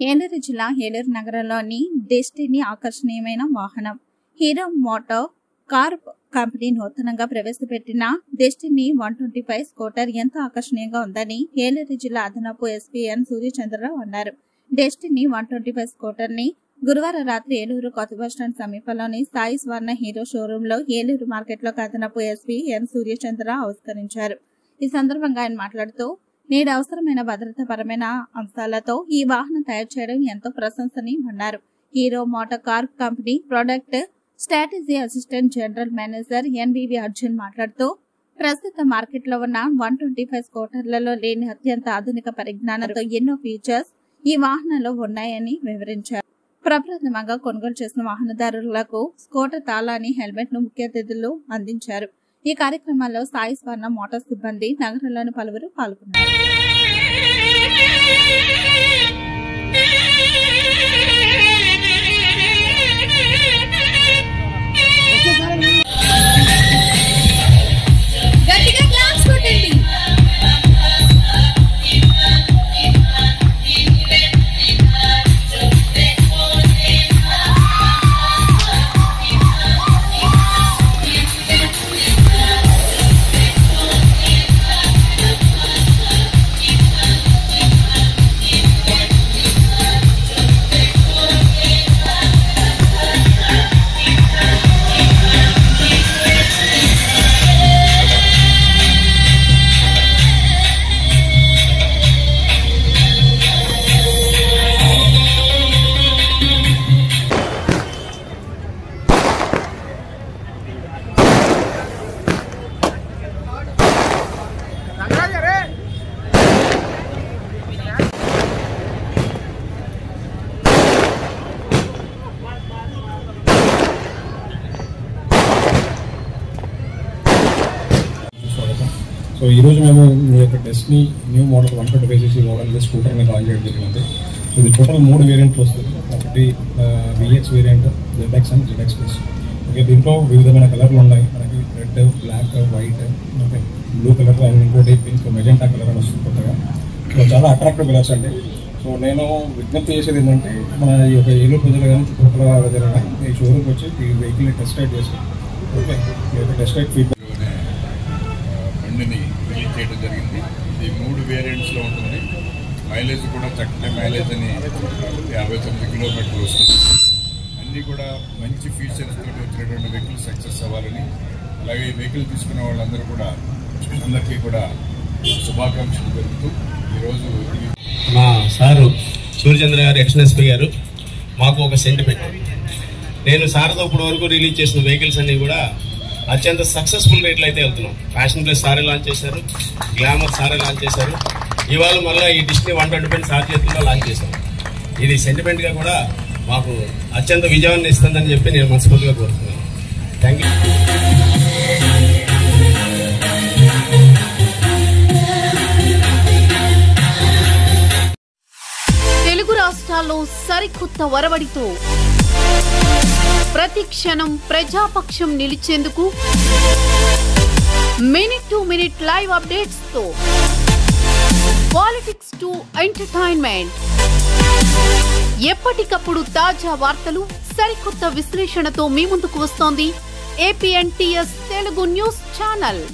ఏలూరు జిల్లా ఏలూరు నగరంలోని డెస్టినీ ఆకర్షణీయమైన వాహనం. హీరో మోటార్ కార్ కంపెనీ నూతనంగా ప్రవేశపెట్టిన డెస్టినీ 125 స్కూటర్ ఎంతో ఆకర్షణీయంగా ఉందని ఏలూరు జిల్లా అదనపు ఎస్పీ ఎన్ సూర్యచంద్రరావు అన్నారు. డెస్టినీ 125 స్కూటర్ ని గురువారం రాత్రి ఏలూరు కొత్త బస్టాండ్ సమీపంలోని సాయి స్వర్ణ హీరో షోరూమ్ లో ఏలూరు మార్కెట్ లో అదనపు ఎస్పీ ఎన్ సూర్యచంద్రరావు ఆవిష్కరించారు. ఈ సందర్భంగా ఆయన మాట్లాడుతూ, నేడు అవసరమైన భద్రతాపరమైన అంశాలతో ఈ వాహనం తయారు చేయడం ఎంతో ప్రశంసనీయమన్నారు. Hero motor car company product strategy assistant general manager NBV Arjun మాట్లాడుతూ, ప్రస్తుత మార్కెట్ లో ఉన్న 125 స్కూటర్లలో లేని అత్యంత ఆధునిక పరిజ్ఞానంతో ఎన్నో ఫీచర్స్ ఈ వాహనంలో ఉన్నాయని వివరించారు. ప్రప్రథమంగా కొనుగోలు చేసిన వాహనదారులకు స్కూటర్ తాళాన్ని, హెల్మెట్ ను ముఖ్య అతిథులు అందించారు. ఈ కార్యక్రమాల్లో సాయి స్వర్ణ మోటార్ సిబ్బంది, నగరంలోని పలువురు పాల్గొన్నారు. సో ఈరోజు మేము మీ యొక్క Destiny new model 125cc model స్కూటర్ని లాంచ్ చేయడం జరిగింది. సో ఇది టోటల్ 3 వేరియంట్లు వస్తుంది. ఒకటి VX variant, ZX and ZX plus. Okay, దీంట్లో వివిధమైన కలర్లు ఉన్నాయి. మనకి red, black, white, okay, blue colour and ఇంకోటి పింక్, మెజెంటా కలర్ అని వస్తుంది కొత్తగా. సో చాలా అట్రాక్టివ్ కలర్స్ అండి. సో నేను విజ్ఞప్తి చేసేది ఏంటంటే, మన ఈ యొక్క ఏలూరు ప్రజలు కానీ చుట్టుపక్కల ప్రజలు కానీ ఈ షోరూమ్కి వచ్చి ఈ వెహికల్ని టెస్ట్ రైడ్ చేసి, ఓకే, ఈ యొక్క టెస్ట్ రైడ్ ఫీడ్బ్యాక్ బండిని రిలీజ్ చేయడం జరిగింది. ఇది 3 వేరియంట్స్లో ఉంటుంది. మైలేజ్ కూడా చక్కటి మైలేజ్ అని 59 కిలోమీటర్లు వస్తుంది. అన్నీ కూడా మంచి ఫీచర్స్ తోటి వచ్చినటువంటి వెహికల్ సక్సెస్ అవ్వాలని, అలాగే ఈ వెహికల్ తీసుకున్న వాళ్ళందరూ కూడా అందరికీ కూడా శుభాకాంక్షలు జరుపుతూ ఈరోజు మా సారు సూర్యచంద్ర గారు, ఎక్స్ఎస్పీ గారు, మాకు ఒక సెంటిమెంట్. నేను సార్తో ఇప్పటి వరకు రిలీజ్ చేసిన వెహికల్స్ అన్నీ కూడా అత్యంత సక్సెస్ఫుల్ రేట్లు అయితే వెళ్తున్నాం. ఫ్యాషన్ ప్లస్ సారే లాంచ్ చేశారు, గ్లామర్ సారే లాంచ్ చేశారు, ఇవాళ మళ్ళీ ఈ డిస్నీ 125 సార్ చేతుల్లో లాంచ్ చేశారు. ఇది సెంటిమెంట్గా కూడా మాకు అత్యంత విజయాన్ని ఇస్తుందని చెప్పి నేను మనస్ఫూర్తిగా కోరుతున్నాను. Thank you. తెలుగు రాష్ట్రాల్లో సరికొత్త ఒరవడితో ప్రతి క్షణం ప్రజాపక్షం నిలిచేందుకు minute to minute live updates తో పాలిటిక్స్ టు ఎంటర్టైన్మెంట్, ఎప్పటికప్పుడు తాజా వార్తలు, సరికొత్త విశ్లేషణతో మీ ముందుకు వస్తోంది APNTS తెలుగు న్యూస్ ఛానల్.